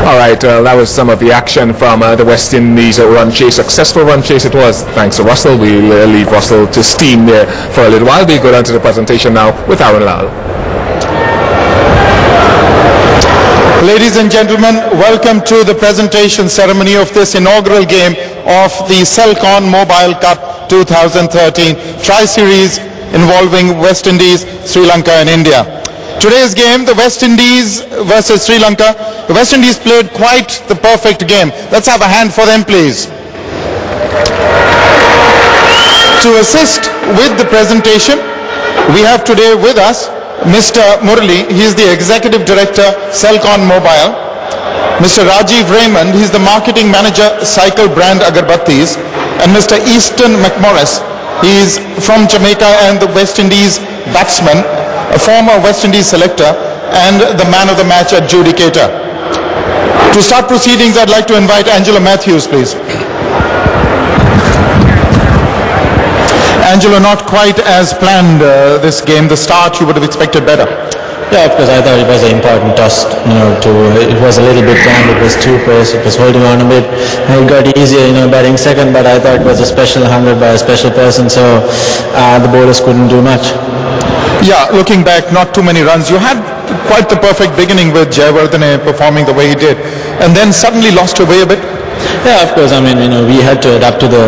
All right, that was some of the action from the West Indies run chase. Successful run chase it was, thanks to Russell. We'll leave Russell to steam there for a little while. We'll go down to the presentation now with Aaron Lal. Ladies and gentlemen, welcome to the presentation ceremony of this inaugural game of the Selcon Mobile Cup 2013 Tri-Series involving West Indies, Sri Lanka and India. Today's game, the West Indies versus Sri Lanka. The West Indies played quite the perfect game. Let's have a hand for them, please. To assist with the presentation, we have today with us Mr. Murali. He is the Executive Director, Selcon Mobile. Mr. Rajiv Raymond, he is the Marketing Manager, Cycle Brand Agarbattis. And Mr. Easton McMorris, he is from Jamaica and the West Indies batsman, a former West Indies selector and the man of the match adjudicator. To start proceedings, I'd like to invite Angelo Matthews, please. Angelo, not quite as planned this game. The start you would have expected better. Yeah, of course, I thought it was an important toss, it was a little bit down, it was 2 pace, it was holding on a bit, it got easier, batting second, but I thought it was a special 100 by a special person, so the bowlers couldn't do much. Yeah, looking back, not too many runs. You had quite the perfect beginning with Jayawardene performing the way he did, and then suddenly lost your way a bit. Yeah, of course. I mean, we had to adapt to the,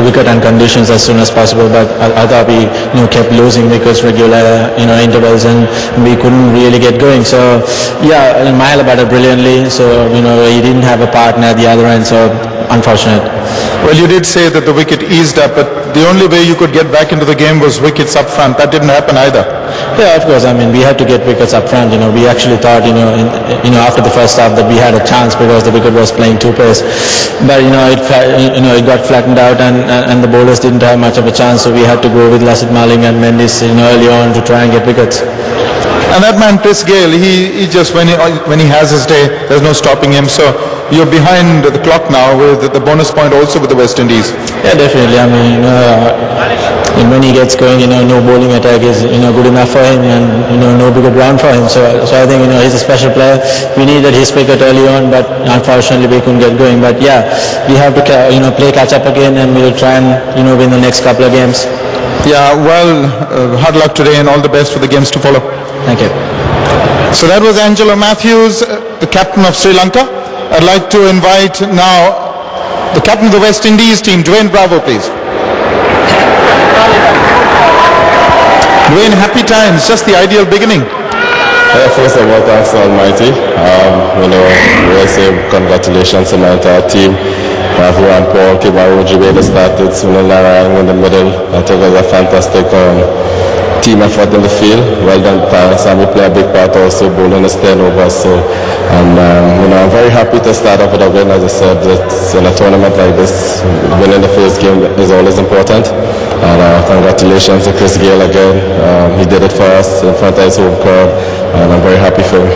wicket and conditions as soon as possible. But I thought we, kept losing wickets regular, intervals, and we couldn't really get going. So, yeah, Mahela batted brilliantly. So, he didn't have a partner at the other end. So, unfortunate. Well, you did say that the wicket eased up, but the only way you could get back into the game was wickets up front. That didn't happen either. Yeah, of course. I mean, we had to get wickets up front. We actually thought, after the first half that we had a chance because the wicket was playing 2 pace. But it got flattened out, and the bowlers didn't have much of a chance. So we had to go with Lasith Maling and Mendes, early on to try and get wickets. And that man, Gayle, he just when he has his day, there's no stopping him. So you're behind the clock now with the bonus point also with the West Indies. Yeah, definitely. I mean, when he gets going, no bowling attack is good enough for him, and no bigger ground for him. So I think he's a special player. We needed his wicket early on, but unfortunately we couldn't get going. But yeah, we have to play catch up again, and we'll try and win the next couple of games. Yeah, well, hard luck today, and all the best for the games to follow. Thank you. So that was Angelo Matthews, the captain of Sri Lanka. I'd like to invite now the captain of the West Indies team, Dwayne Bravo, please. Dwayne, happy times, just the ideal beginning. First of all, thanks to Almighty. We'll say congratulations to my entire team. Everyone, Paul, Kibaruji, where they started, Sunil Narine in the middle. I think it was a fantastic team effort in the field. Well done, thanks. And we play a big part also, bowling is 10 over. So, and I'm very happy to start off with a win. As I said, it's in a tournament like this, winning the first game is always important. And congratulations to Gayle again. He did it for us in front of his home crowd, and I'm very happy for him.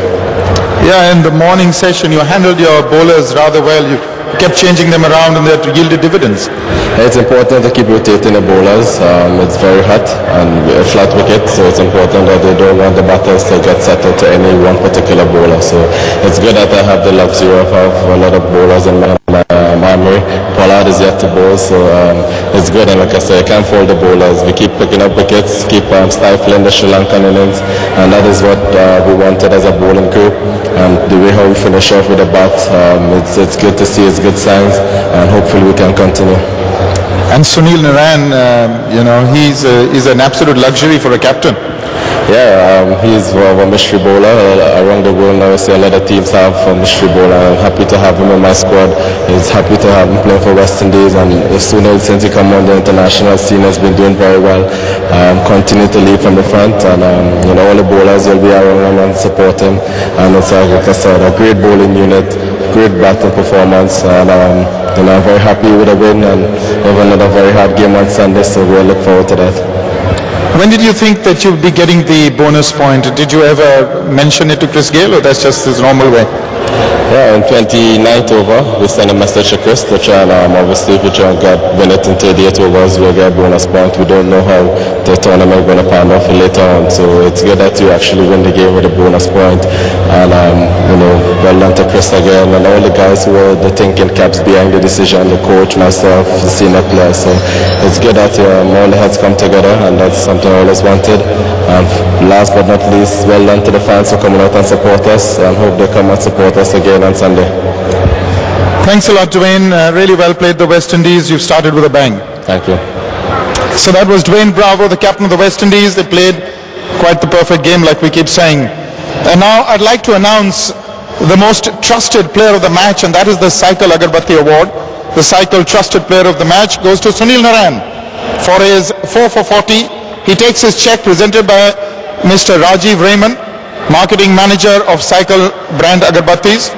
Yeah, in the morning session, you handled your bowlers rather well. You kept changing them around, and that yielded dividends. It's important to keep rotating the bowlers. It's very hot and a flat wicket, so it's important that they don't want the batters to get settled to any one particular bowler. So it's good that I have the luxury of a lot of bowlers in my armory. Pollard is yet to bowl, so it's good. And like I said, I can't fault the bowlers. We keep picking up wickets, keep stifling the Sri Lankan innings, and that is what we wanted as a bowling crew. And the way how we finish off with the bat, it's good to see. It's good signs, and hopefully we can continue. And Sunil Narine, he's an absolute luxury for a captain. Yeah, he's a mystery bowler. Around the world now, I see a lot of teams have a mystery bowler. I'm happy to have him in my squad. He's happy to have him playing for West Indies, and Sunil, since he come on the international scene, has been doing very well. Continue to lead from the front, and all the bowlers will be around him and support him. And it's like I said, a great bowling unit, great batting performance, and I'm very happy with the win, and we have another very hard game on Sunday, so we'll look forward to that. When did you think that you'd be getting the bonus point? Did you ever mention it to Gayle, or that's just his normal way? Yeah, in 29th over, we sent a message to Chris to try and obviously if we try and win it in 38 overs, we'll get a bonus point. We don't know how the tournament is going to pan off later on, so it's good that you actually win the game with a bonus point. And well done to Chris. Chris again, and all the guys who were the thinking caps behind the decision, the coach, myself, the senior players. So it's good that all the heads come together, and that's something I always wanted. And last but not least, well done to the fans for coming out and support us, and hope they come and support us again on Sunday. Thanks a lot, Dwayne. Really well played, the West Indies. You've started with a bang. Thank you. So that was Dwayne Bravo, the captain of the West Indies. They played quite the perfect game, like we keep saying. And now I'd like to announce the most trusted player of the match, and that is the Cycle Agarbatti Award. The Cycle Trusted Player of the Match goes to Sunil Narine for his 4 for 40. He takes his check presented by Mr. Rajiv Raymond, Marketing Manager of Cycle Brand Agarbattis.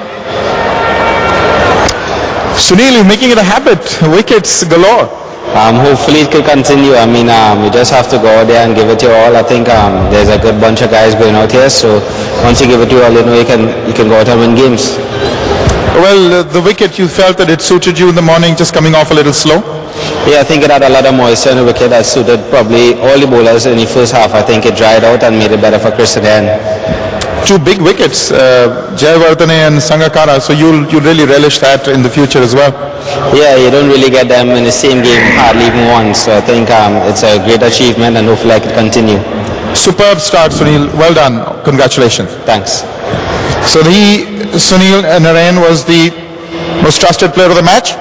Sunil, you're making it a habit. Wickets galore. Hopefully it could continue. I mean, you just have to go out there and give it your all. I think there's a good bunch of guys going out here, so once you give it your all, you know you can go out and win games. Well, the wicket, you felt that it suited you in the morning, just coming off a little slow? Yeah, I think it had a lot of moisture in the wicket that suited probably all the bowlers in the first half. I think it dried out and made it better for Chris again. Two big wickets, Jayawardene and Sangakkara, so you'll really relish that in the future as well. Yeah, you don't really get them in the same game, hardly even once. So I think it's a great achievement, and hopefully I can continue. Superb start, Sunil. Well done. Congratulations. Thanks. So Sunil Narine was the most trusted player of the match.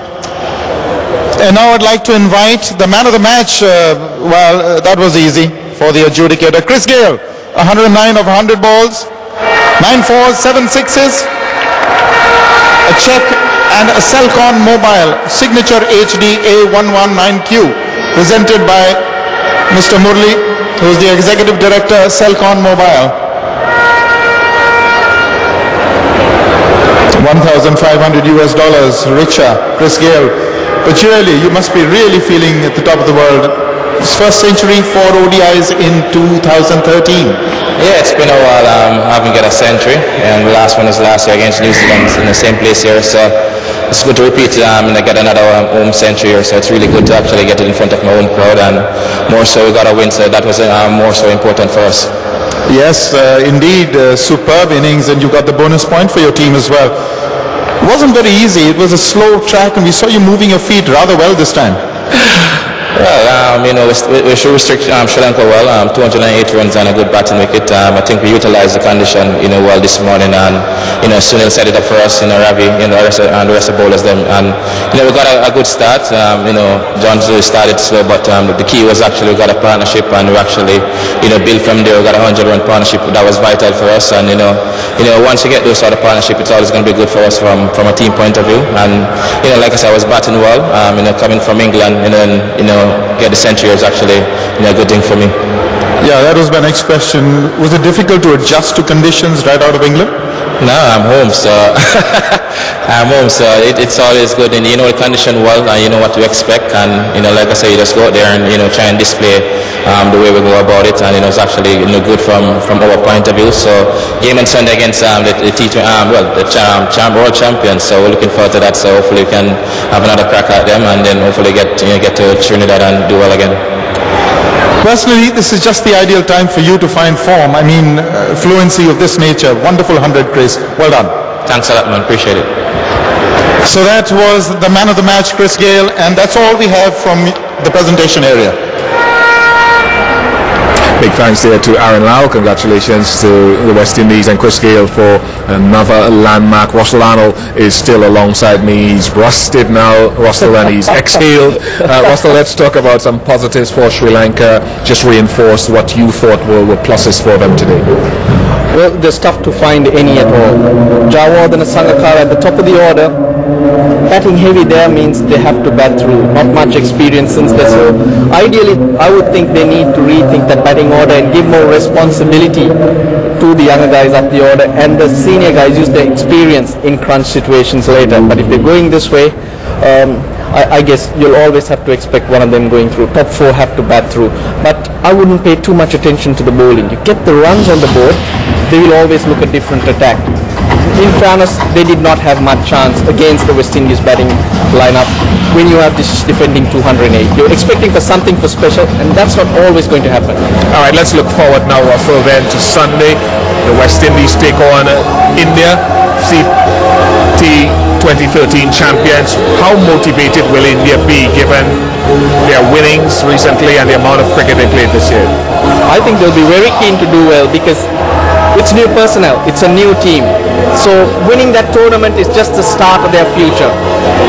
And now I'd like to invite the man of the match. That was easy for the adjudicator. Chris Gayle, 109 of 100 balls, 9 fours, 7 sixes, a check and a Celcon Mobile Signature HD A119Q presented by Mr. Murli, who is the Executive Director, Celcon Mobile. 1,500 US dollars richer, Chris Gayle. But really, you must be really feeling at the top of the world. His first century, 4 ODIs in 2013. Yeah, it's been a while. I haven't got a century, and the last one was last year against New Zealand in the same place here. So it's good to repeat and I get another home century here. So it's really good to actually get it in front of my own crowd, and more so we got a win. So that was more so important for us. Yes, indeed, superb innings, and you got the bonus point for your team as well. It wasn't very easy. It was a slow track, and we saw you moving your feet rather well this time. Well, we should restrict Sri Lanka well. 208 runs on a good batting wicket. I think we utilized the condition, well this morning, and Sunil set it up for us. Ravi, and the rest of the bowlers them, and we got a good start. John started slow, but the key was actually we got a partnership, and we actually built from there. We got a 100-run partnership that was vital for us, and once you get those sort of partnership, it's always going to be good for us from a team point of view. And like I said, I was batting well. Coming from England, get the century is actually a good thing for me. Yeah, that was my next question. Was it difficult to adjust to conditions right out of England? No, I'm home, so it's always good, and the condition well, and you know what to expect, and like I say, you just go out there and try and display the way we go about it, and it's actually good from our point of view. So game on Sunday against the world champions, so we're looking forward to that. So hopefully we can have another crack at them, and then hopefully get to Trinidad and do well again. Personally, this is just the ideal time for you to find form. I mean, fluency of this nature. Wonderful 100, Chris. Well done. Thanks a lot, man. Appreciate it. So that was the man of the match, Chris Gayle, and that's all we have from the presentation area. Big thanks there to Aaron Lau. Congratulations to the West Indies and Chris Gayle for another landmark. Russell Arnold is still alongside me. He's rusted now, Russell, and he's exhaled. Russell, let's talk about some positives for Sri Lanka. Just reinforce what you thought were pluses for them today. Well, there's tough to find any at all. Jayawardene and Sangakkara at the top of the order. Batting heavy there means they have to bat through. Not much experience since they're so. Ideally, I would think they need to rethink that batting order and give more responsibility to the younger guys up the order, and the senior guys use their experience in crunch situations later. But if they're going this way, I guess you'll always have to expect one of them going through. Top 4 have to bat through. But I wouldn't pay too much attention to the bowling. You get the runs on the board, they will always look at different attack. In fairness, they did not have much chance against the West Indies batting lineup when you have this defending 208. You're expecting for something for special, and that's not always going to happen. All right, let's look forward now, Russell, then to Sunday. The West Indies take on India. See 2013 champions. How motivated will India be given their winnings recently and the amount of cricket they played this year? I think they'll be very keen to do well because it's new personnel, it's a new team. So winning that tournament is just the start of their future.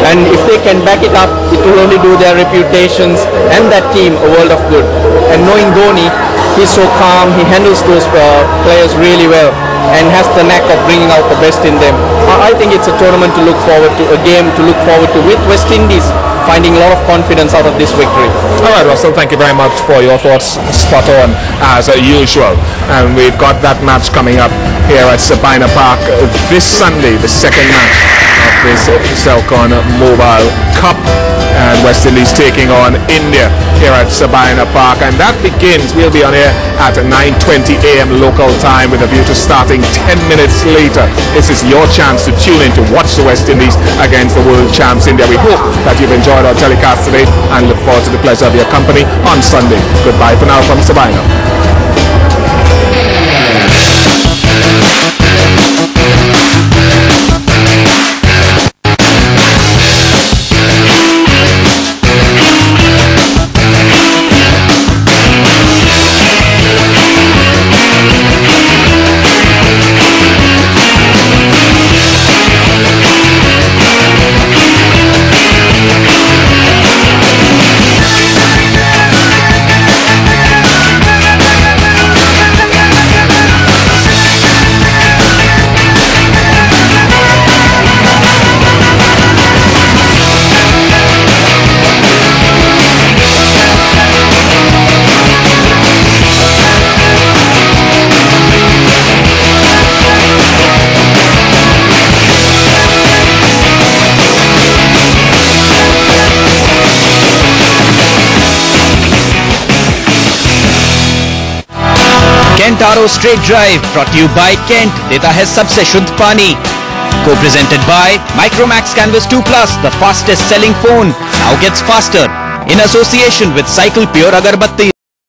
And if they can back it up, it will only do their reputations and that team a world of good. And knowing Dhoni, he's so calm, he handles those players really well and has the knack of bringing out the best in them. I think it's a tournament to look forward to, a game to look forward to, with West Indies finding a lot of confidence out of this victory. All right, Russell, thank you very much for your thoughts. Spot on as usual. And we've got that match coming up here at Sabina Park this Sunday, the second match of this Selcon Mobile Cup. And West Indies taking on India here at Sabina Park. And that begins, we'll be on here at 9:20 a.m. local time with a view to starting 10 minutes later. This is your chance to tune in to watch the West Indies against the world champs India. We hope that you've enjoyed our telecast today and look forward to the pleasure of your company on Sunday. Goodbye for now from Sabina. Kent RO Straight Drive brought to you by Kent देता है सबसे शुद्ध पानी. Co-presented by Micromax Canvas 2 Plus, the fastest selling phone, now gets faster, in association with Cycle Pure Agarbatti.